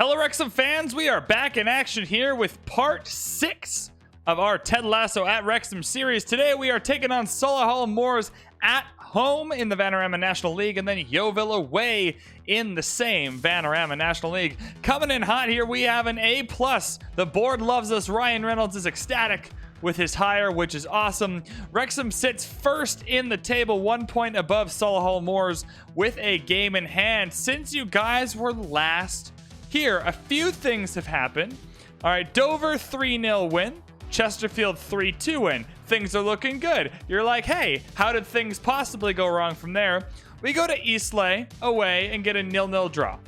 Hello, Wrexham fans. We are back in action here with part 6 of our Ted Lasso at Wrexham series. Today, we are taking on Solihull Moors at home in the Vanarama National League, and then Yeovil away in the same Vanarama National League. Coming in hot here, we have an A+. The board loves us. Ryan Reynolds is ecstatic with his hire, which is awesome. Wrexham sits first in the table, 1 point above Solihull Moors with a game in hand. Since you guys were last here, a few things have happened. All right, Dover 3-0 win. Chesterfield 3-2 win. Things are looking good. You're like, hey, how did things possibly go wrong from there? We go to Eastleigh away and get a 0-0 draw.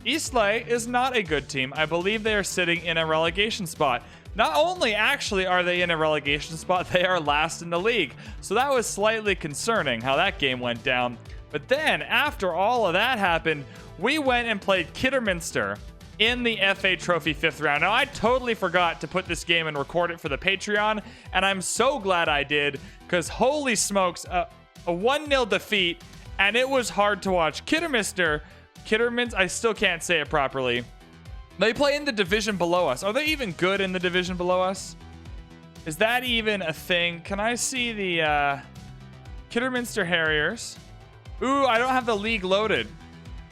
Eastleigh is not a good team. I believe they are sitting in a relegation spot. Not only actually are they in a relegation spot, they are last in the league. So that was slightly concerning how that game went down. But then after all of that happened, we went and played Kidderminster in the FA Trophy 5th round. Now, I totally forgot to put this game and record it for the Patreon, and I'm so glad I did, because holy smokes, a 1-0 defeat, and it was hard to watch. Kidderminster, I still can't say it properly. They play in the division below us. Are they even good in the division below us? Is that even a thing? Can I see the Kidderminster Harriers? Ooh, I don't have the league loaded.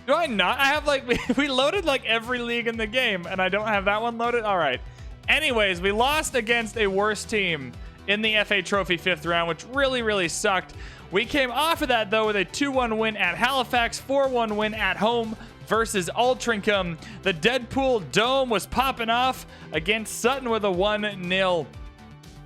Do I not? I have like, we loaded like every league in the game and I don't have that one loaded. All right. Anyways, we lost against a worse team in the FA Trophy 5th round, which really sucked. We came off of that though with a 2-1 win at Halifax, 4-1 win at home versus Altrincham. The Deadpool Dome was popping off against Sutton with a 1-0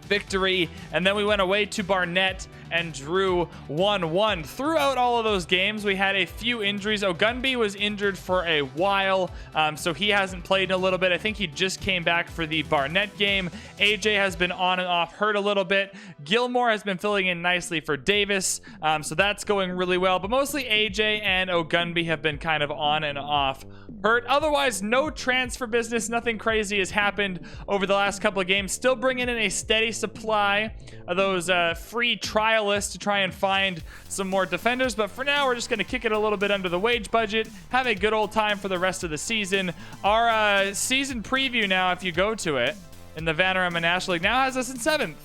victory, and then we went away to Barnet and drew 1-1. Throughout all of those games, we had a few injuries. Ogunby was injured for a while, so he hasn't played in a little bit. I think he just came back for the Barnet game. AJ has been on and off, hurt a little bit. Gilmore has been filling in nicely for Davis, so that's going really well. But mostly AJ and Ogunby have been kind of on and off hurt. Otherwise, no transfer business. Nothing crazy has happened over the last couple of games. Still bringing in a steady supply of those free trialists to try and find some more defenders. But for now, we're just going to kick it a little bit under the wage budget. Have a good old time for the rest of the season. Our season preview now, if you go to it, in the Vanarama National League, now has us in 7th.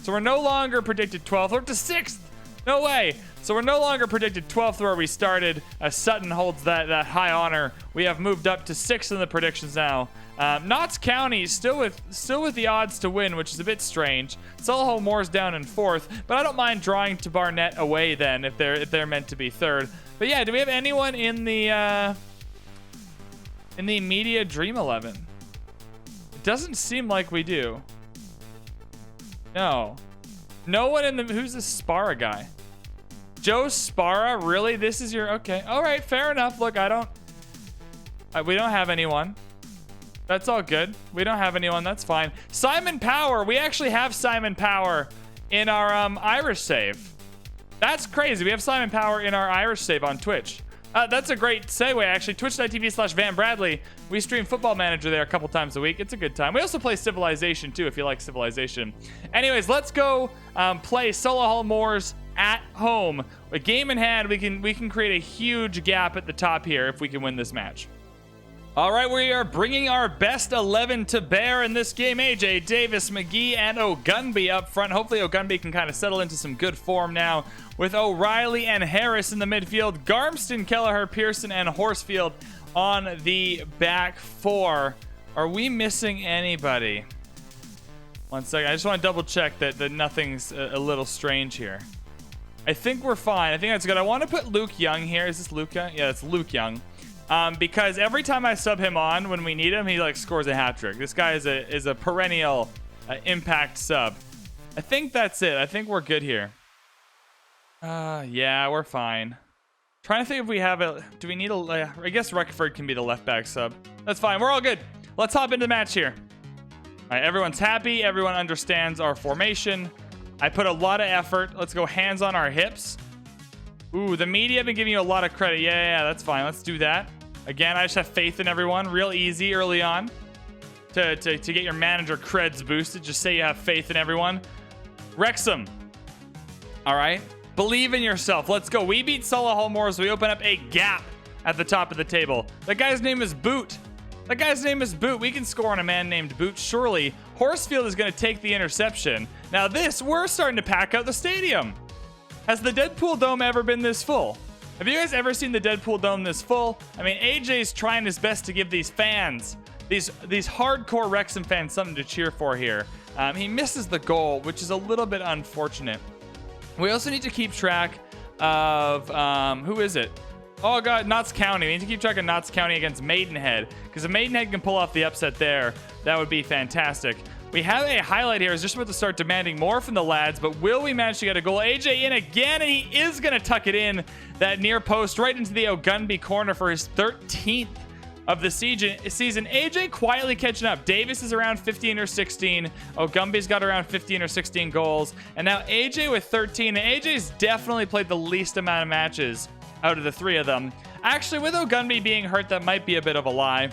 So we're no longer predicted 12th. We're up to 6th. No way. So we're no longer predicted 12th where we started. Sutton holds that high honor. We have moved up to 6th in the predictions now. Notts County still with the odds to win, which is a bit strange. Solihull Moors down in 4th, but I don't mind drawing to Barnet away then if they're meant to be 3rd. But yeah, do we have anyone in the media Dream 11? It doesn't seem like we do. No one in the who's this Spara guy? Joe Spara, really? This is your okay? All right, fair enough. Look, we don't have anyone. That's all good. We don't have anyone. That's fine. Simon Power. We actually have Simon Power in our Irish save. That's crazy. We have Simon Power in our Irish save on Twitch. That's a great segue, actually. Twitch.tv/VanBradley. We stream Football Manager there a couple times a week. It's a good time. We also play Civilization, too, if you like Civilization. Anyways, let's go play Solihull Moors at home. A game in hand, we can create a huge gap at the top here if we can win this match. All right, we are bringing our best 11 to bear in this game. AJ, Davis, McGee, and Ogunby up front. Hopefully Ogunby can kind of settle into some good form now with O'Reilly and Harris in the midfield. Garmston, Kelleher, Pearson, and Horsfield on the back four. Are we missing anybody? One second. I just want to double check that nothing's a little strange here. I think we're fine. I think that's good. I want to put Luke Young here. Is this Luca? Yeah, it's Luke Young. Because every time I sub him on when we need him, he like scores a hat trick. This guy is a perennial impact sub. I think that's it. I think we're good here. Yeah, we're fine. Trying to think if we have do we need I guess Ruckford can be the left back sub. That's fine. We're all good. Let's hop into the match here. All right, everyone's happy. Everyone understands our formation. I put a lot of effort. Let's go hands on our hips. Ooh, the media have been giving you a lot of credit. Yeah, that's fine. Let's do that. Again, I just have faith in everyone. Real easy early on to get your manager creds boosted. Just say you have faith in everyone. Wrexham. All right. Believe in yourself. Let's go. We beat Solihull Moors. We open up a gap at the top of the table. That guy's name is Boot. That guy's name is Boot. We can score on a man named Boot. Surely Horsfield is going to take the interception. Now we're starting to pack out the stadium. Has the Deadpool Dome ever been this full? Have you guys ever seen the Deadpool Dome this full? I mean, AJ's trying his best to give these fans, these hardcore Wrexham fans, something to cheer for here. He misses the goal, which is a little bit unfortunate. We also need to keep track of, who is it? Oh god, Notts County. We need to keep track of Notts County against Maidenhead, because if Maidenhead can pull off the upset there, that would be fantastic. We have a highlight here. Is just about to start demanding more from the lads, but will we manage to get a goal? AJ in again, and he is going to tuck it in, that near post, right into the Ogunby corner for his 13th of the season. AJ quietly catching up. Davis is around 15 or 16. Ogumby's got around 15 or 16 goals. And now AJ with 13. And AJ's definitely played the least amount of matches out of the three of them. Actually, with Ogunby being hurt, that might be a bit of a lie.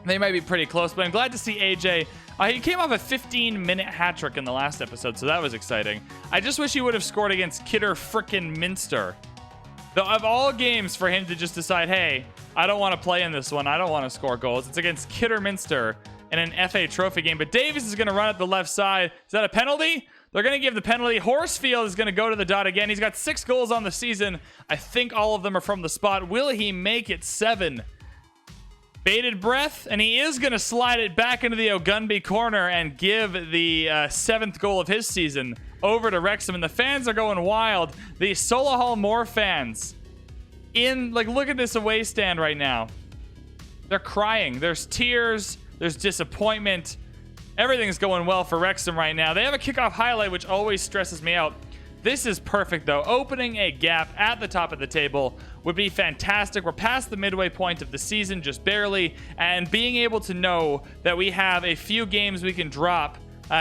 They might be pretty close, but I'm glad to see AJ. He came off a 15-minute hat trick in the last episode, so that was exciting. I just wish he would have scored against Kidder frickin' Minster. Though, of all games for him to just decide, hey, I don't want to play in this one. I don't want to score goals. It's against Kidderminster in an FA Trophy game. But Davis is going to run at the left side. Is that a penalty? They're going to give the penalty. Horsfield is going to go to the dot again. He's got 6 goals on the season. I think all of them are from the spot. Will he make it 7? Bated breath, and he is going to slide it back into the Ogunby corner and give the 7th goal of his season over to Wrexham. And the fans are going wild. The Solihull Moor fans, look at this away stand right now. They're crying. There's tears. There's disappointment. Everything's going well for Wrexham right now. They have a kickoff highlight, which always stresses me out. This is perfect, though. Opening a gap at the top of the table would be fantastic. We're past the midway point of the season, just barely, and being able to know that we have a few games we can drop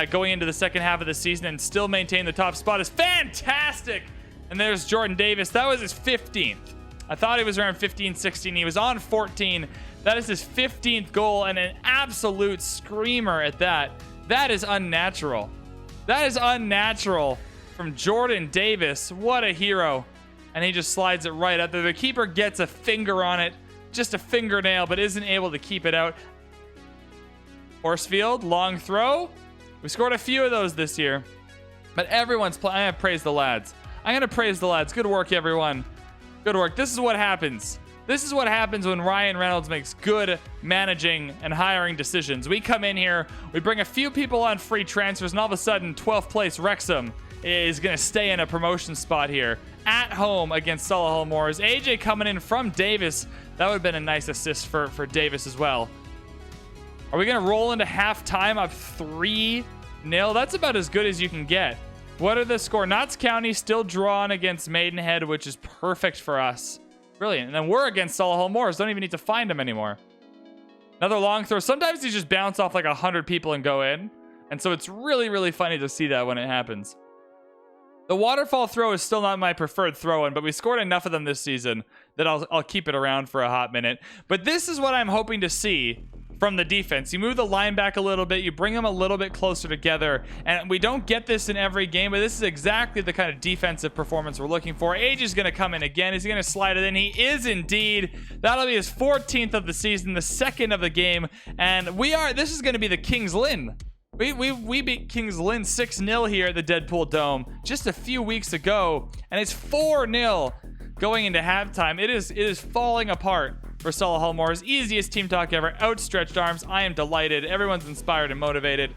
going into the second half of the season and still maintain the top spot is fantastic. And there's Jordan Davis. That was his 15th. I thought he was around 15, 16. He was on 14. That is his 15th goal, and an absolute screamer at that. That is unnatural. That is unnatural from Jordan Davis. What a hero. And he just slides it right up there. The keeper gets a finger on it, just a fingernail, but isn't able to keep it out. Horsfield, long throw. We scored a few of those this year, but everyone's playing. I'm going to praise the lads. I'm going to praise the lads. Good work, everyone. Good work. This is what happens. This is what happens when Ryan Reynolds makes good managing and hiring decisions. We come in here, we bring a few people on free transfers, and all of a sudden, 12th place Wrexham is going to stay in a promotion spot here at home against Solihull Moors. AJ coming in from Davis. That would have been a nice assist for Davis as well. Are we going to roll into halftime up 3-0? That's about as good as you can get. What are the score? Notts County still drawn against Maidenhead, which is perfect for us. Brilliant. And then we're against Solihull Moors. Don't even need to find them anymore. Another long throw. Sometimes you just bounce off like 100 people and go in. And so it's really, really funny to see that when it happens. The waterfall throw is still not my preferred throw-in, but we scored enough of them this season that I'll keep it around for a hot minute. But this is what I'm hoping to see from the defense. You move the line back a little bit, you bring them a little bit closer together, and we don't get this in every game, but this is exactly the kind of defensive performance we're looking for. Age is going to come in again. Is he going to slide it in? He is indeed. That'll be his 14th of the season, the 2nd of the game, and this is going to be the Kings Lynn. We beat Kings Lynn 6-0 here at the Deadpool Dome just a few weeks ago, and it's 4-0 going into halftime. It is falling apart for Solihull Moors. Easiest team talk ever. Outstretched arms. I am delighted. Everyone's inspired and motivated.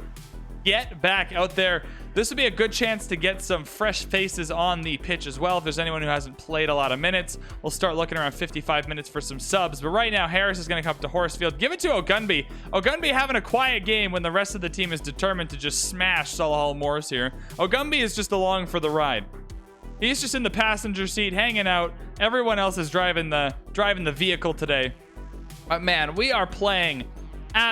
Get back out there. This would be a good chance to get some fresh faces on the pitch as well. If there's anyone who hasn't played a lot of minutes, we'll start looking around 55 minutes for some subs. But right now, Harris is going to come up to Horsfield. Give it to Ogunby. Ogunby having a quiet game when the rest of the team is determined to just smash Solihull Moors here. Ogunby is just along for the ride. He's just in the passenger seat, hanging out. Everyone else is driving the vehicle today. But man, we are playing.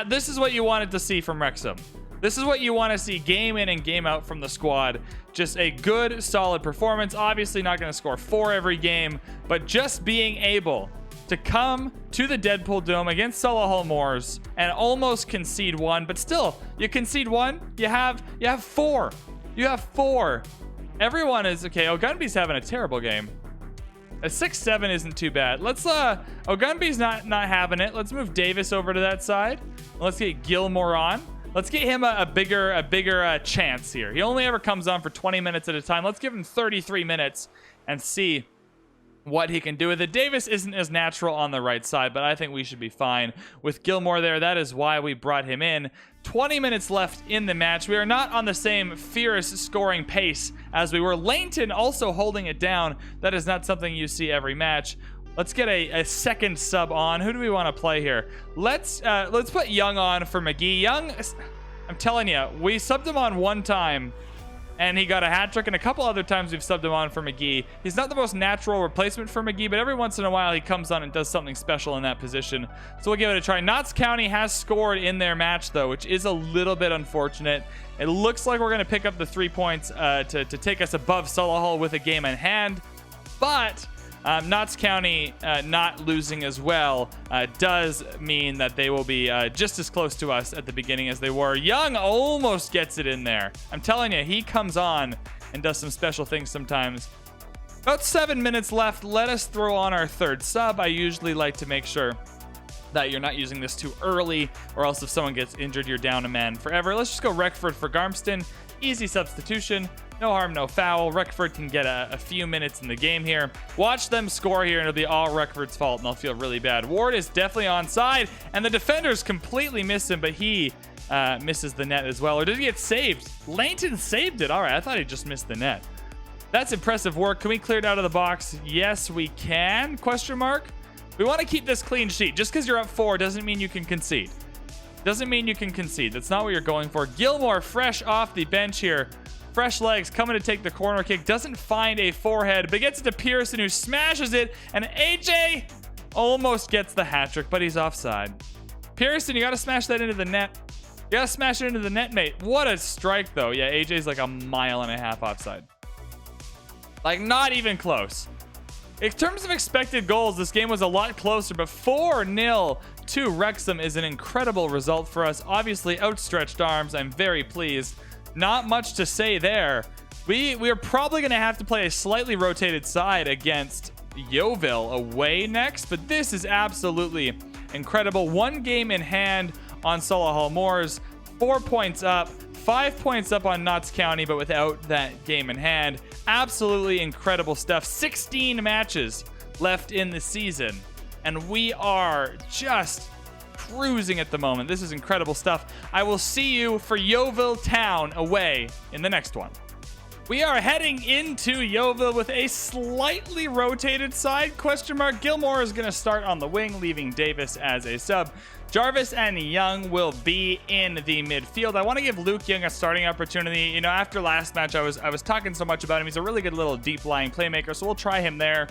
This is what you wanted to see from Wrexham. This is what you want to see game in and game out from the squad. Just a good, solid performance. Obviously not going to score 4 every game, but just being able to come to the Deadpool Dome against Solihull Moors and almost concede 1, but still, you concede 1, you have 4. You have 4. Everyone is okay. Ogunby's having a terrible game. A 6-7 isn't too bad. Let's Ogunbi's not having it. Let's move Davis over to that side. Let's get Gilmore on. Let's get him a bigger chance here. He only ever comes on for 20 minutes at a time. Let's give him 33 minutes and see what he can do with it. Davis isn't as natural on the right side, but I think we should be fine with Gilmore there. That is why we brought him in. 20 minutes left in the match. We are not on the same fierce scoring pace as we were. Langton also holding it down. That is not something you see every match. Let's get a second sub on. Who do we want to play here? Let's put Young on for McGee. Young, I'm telling you, we subbed him on one time and he got a hat trick, and a couple other times we've subbed him on for McGee. He's not the most natural replacement for McGee, but every once in a while he comes on and does something special in that position. So we'll give it a try. Notts County has scored in their match, though, which is a little bit unfortunate. It looks like we're going to pick up the 3 points to take us above Solihull with a game in hand. But Notts County not losing as well does mean that they will be just as close to us at the beginning as they were. Young almost gets it in there. I'm telling you, he comes on and does some special things sometimes. About 7 minutes left. Let us throw on our third sub. I usually like to make sure that you're not using this too early, or else if someone gets injured, you're down a man forever. Let's just go Wrexford for Garmston. Easy substitution. No harm, no foul. Wrexford can get a few minutes in the game here. Watch them score here, and it'll be all Wrexford's fault, and they'll feel really bad. Ward is definitely onside, and the defenders completely miss him, but he misses the net as well. Or did he get saved? Langton saved it. All right, I thought he just missed the net. That's impressive work. Can we clear it out of the box? Yes, we can. Question mark. We want to keep this clean sheet. Just because you're up 4 doesn't mean you can concede. Doesn't mean you can concede. That's not what you're going for. Gilmore fresh off the bench here. Fresh legs coming to take the corner kick. Doesn't find a forehead, but gets it to Pearson, who smashes it. And AJ almost gets the hat trick, but he's offside. Pearson, you got to smash that into the net. You got to smash it into the net, mate. What a strike, though. Yeah, AJ's like a mile and a half offside. Like, not even close. In terms of expected goals, this game was a lot closer, but 4-0 to Wrexham is an incredible result for us. Obviously, outstretched arms. I'm very pleased. Not much to say there. We are probably going to have to play a slightly rotated side against Yeovil away next, but this is absolutely incredible. 1 game in hand on Solihull Moors, 4 points up, 5 points up on Notts County, but without that game in hand. Absolutely incredible stuff. 16 matches left in the season, and we are just cruising at the moment. This is incredible stuff. I will see you for Yeovil Town away in the next one. We are heading into Yeovil with a slightly rotated side. Question mark. Gilmore is going to start on the wing, leaving Davis as a sub. Jarvis and Young will be in the midfield. I want to give Luke Young a starting opportunity. You know, after last match, I was talking so much about him. He's a really good little deep-lying playmaker, so we'll try him there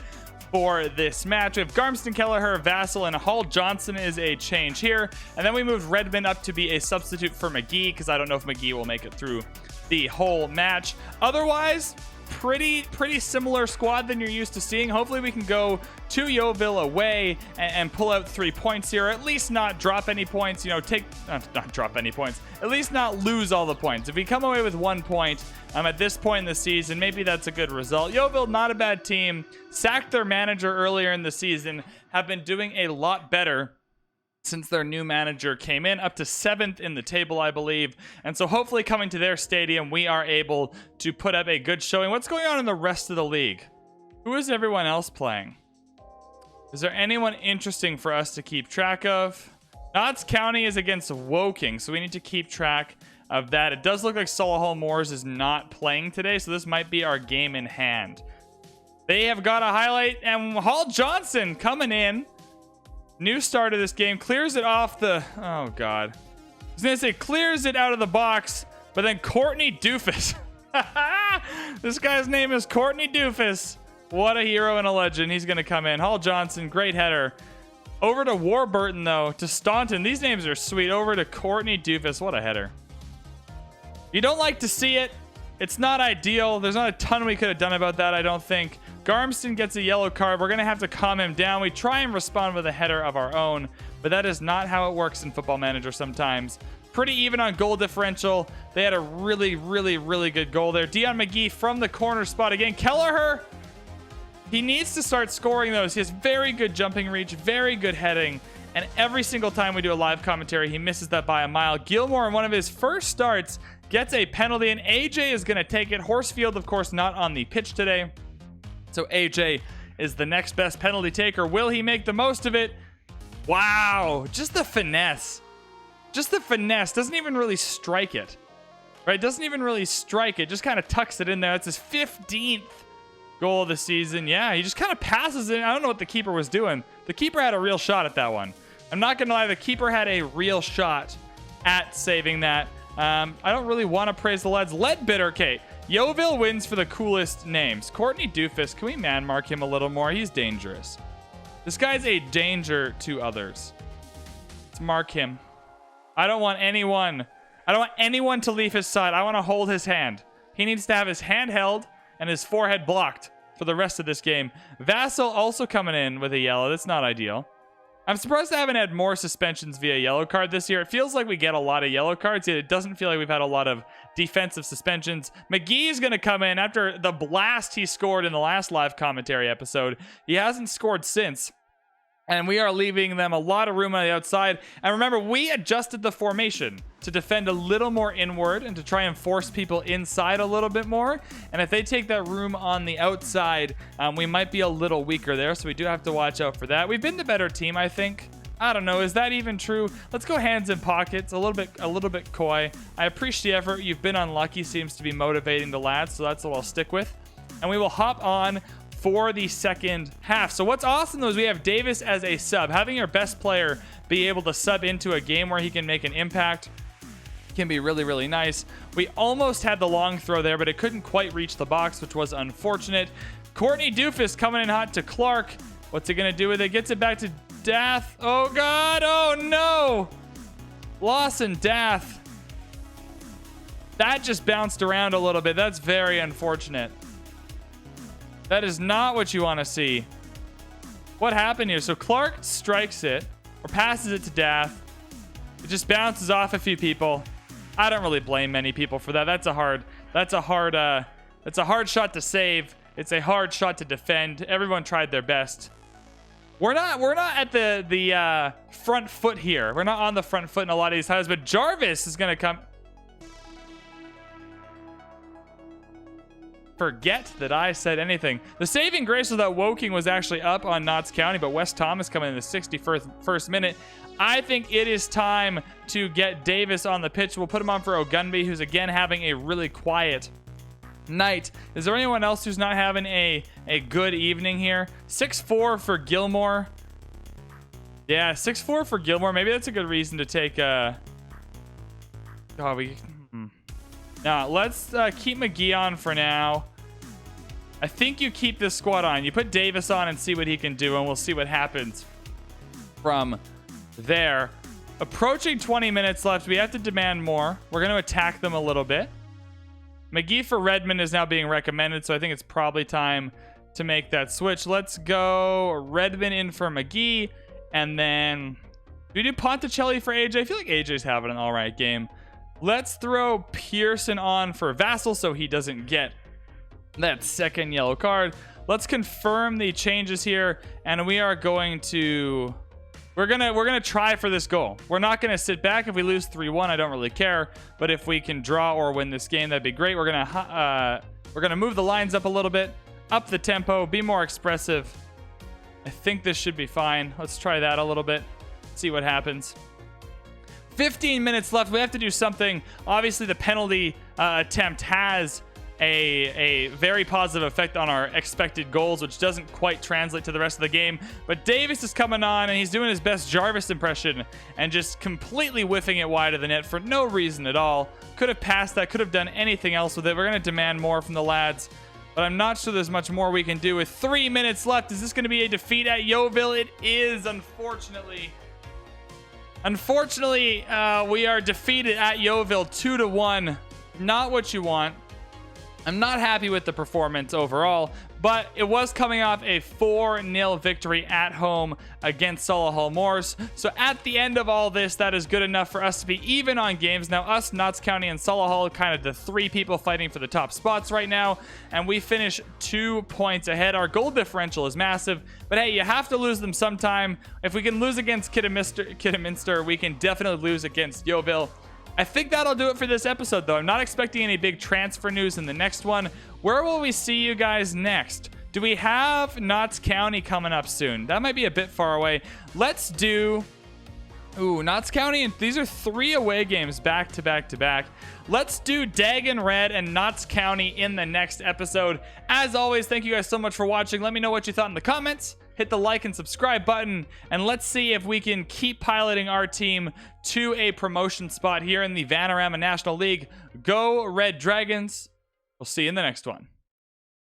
for this match. We have Garmston, Kelleher, Vassell, and Hall Johnson is a change here. And then we moved Redmond up to be a substitute for McGee, because I don't know if McGee will make it through the whole match. Otherwise, pretty similar squad than you're used to seeing. Hopefully we can go to Yeovil away and pull out 3 points here, or at least not drop any points. You know, not drop any points, at least not lose all the points. If we come away with 1 point at this point in the season, maybe that's a good result. Yeovil, not a bad team. Sacked their manager earlier in the season, have been doing a lot better since their new manager came in, up to 7th in the table, I believe. And so hopefully coming to their stadium, we are able to put up a good showing. What's going on in the rest of the league? Who is everyone else playing? Is there anyone interesting for us to keep track of? Notts County is against Woking, so we need to keep track of that. It does look like Solihull Moors is not playing today, so this might be our game in hand. They have got a highlight, and Hall Johnson coming in. New start of this game, clears it off the, oh god. I was gonna say clears it out of the box, but then Courtney Doofus. This guy's name is Courtney Doofus. What a hero and a legend. He's gonna come in. Hall Johnson, great header. Over to Warburton though, to Staunton. These names are sweet. Over to Courtney Doofus. What a header. You don't like to see it. It's not ideal. There's not a ton we could have done about that, I don't think. Garmston gets a yellow card. We're going to have to calm him down. We try and respond with a header of our own, but that is not how it works in Football Manager sometimes. Pretty even on goal differential. They had a really good goal there. Dion McGee from the corner spot again. Kelleher He needs to start scoring those. He has very good jumping reach, very good heading, and every single time we do a live commentary, he misses that by a mile. Gilmore, in one of his first starts, gets a penalty, and AJ is going to take it. Horsfield, of course, not on the pitch today. So AJ is the next best penalty taker. Will he make the most of it? Wow, just the finesse. Just the finesse. Doesn't even really strike it. Right? Doesn't even really strike it. Just kind of tucks it in there. That's his 15th goal of the season. Yeah, he just kind of passes it. I don't know what the keeper was doing. The keeper had a real shot at that one. I'm not going to lie. The keeper had a real shot at saving that. I don't really want to praise the lads. Leadbitter, Kate. Yeovil wins for the coolest names. Courtney Doofus. Can we man mark him a little more? He's dangerous. This guy's a danger to others. Let's mark him. I don't want anyone to leave his side. I want to hold his hand. He needs to have his hand held and his forehead blocked for the rest of this game. Vassal also coming in with a yellow. That's not ideal. I'm surprised I haven't had more suspensions via yellow card this year. It feels like we get a lot of yellow cards, yet it doesn't feel like we've had a lot of defensive suspensions. McGee is going to come in after the blast he scored in the last live commentary episode. He hasn't scored since. And we are leaving them a lot of room on the outside. And remember, we adjusted the formation to defend a little more inward and to try and force people inside a little bit more. And if they take that room on the outside, we might be a little weaker there. So we do have to watch out for that. We've been the better team, I think. I don't know. Is that even true? Let's go hands in pockets. A little bit coy. I appreciate the effort. You've been unlucky. Seems to be motivating the lads. So that's what I'll stick with. And we will hop on for the second half. So what's awesome though is we have Davis as a sub. Having your best player be able to sub into a game where he can make an impact can be really, really nice. We almost had the long throw there, but it couldn't quite reach the box, which was unfortunate. Courtney Doofus coming in hot to Clark. What's he gonna do with it? Gets it back to Dath. Oh God, oh no! Lawson Dath. That just bounced around a little bit. That's very unfortunate. That is not what you want to see. What happened here? So Clark strikes it or passes it to Dath. It just bounces off a few people. I don't really blame many people for that. That's a hard shot to save. It's a hard shot to defend. Everyone tried their best. We're not at the front foot here. We're not on the front foot in a lot of these times, but Jarvis is going to come. Forget that I said anything. The saving grace was that Woking was actually up on Notts County, but West Thomas coming in the 61st minute. I think it is time to get Davis on the pitch. We'll put him on for Ogunbi, who's again having a really quiet night. Is there anyone else who's not having a good evening here? 6-4 for Gilmore. Yeah, 6-4 for Gilmore. Maybe that's a good reason to take Now, let's keep McGee on for now. I think you keep this squad on. You put Davis on and see what he can do, and we'll see what happens from there. Approaching 20 minutes left. We have to demand more. We're going to attack them a little bit. McGee for Redmond is now being recommended, so I think it's probably time to make that switch. Let's go Redmond in for McGee, and then do we do Ponticelli for AJ? I feel like AJ's having an all right game. Let's throw Pearson on for Vassal so he doesn't get that second yellow card. Let's confirm the changes here, and we are going to we're gonna try for this goal. We're not gonna sit back. If we lose 3-1, I don't really care, but if we can draw or win this game, that'd be great. We're gonna move the lines up a little bit, up the tempo, be more expressive. I think this should be fine. Let's try that a little bit, see what happens. 15 minutes left. We have to do something. Obviously, the penalty attempt has a very positive effect on our expected goals, which doesn't quite translate to the rest of the game. But Davis is coming on, and he's doing his best Jarvis impression and just completely whiffing it wide of the net for no reason at all. Could have passed that, could have done anything else with it. We're going to demand more from the lads, but I'm not sure there's much more we can do with 3 minutes left. Is this going to be a defeat at Yeovil? It is, unfortunately. Unfortunately, we are defeated at Yeovil 2-1. Not what you want. I'm not happy with the performance overall, but it was coming off a 4-0 victory at home against Solihull Moors. So at the end of all this, that is good enough for us to be even on games. Now, us, Notts County, and Solihull, kind of the 3 people fighting for the top spots right now, and we finish 2 points ahead. Our goal differential is massive, but hey, you have to lose them sometime. If we can lose against Kidderminster, we can definitely lose against Yeovil. I think that'll do it for this episode, though. I'm not expecting any big transfer news in the next one. Where will we see you guys next? Do we have Notts County coming up soon? That might be a bit far away. Let's do... Ooh, Notts County, and these are 3 away games back to back to back. Let's do Dagon Red and Notts County in the next episode. As always, thank you guys so much for watching. Let me know what you thought in the comments. Hit the like and subscribe button, and let's see if we can keep piloting our team to a promotion spot here in the Vanarama National League. Go Red Dragons. We'll see you in the next one.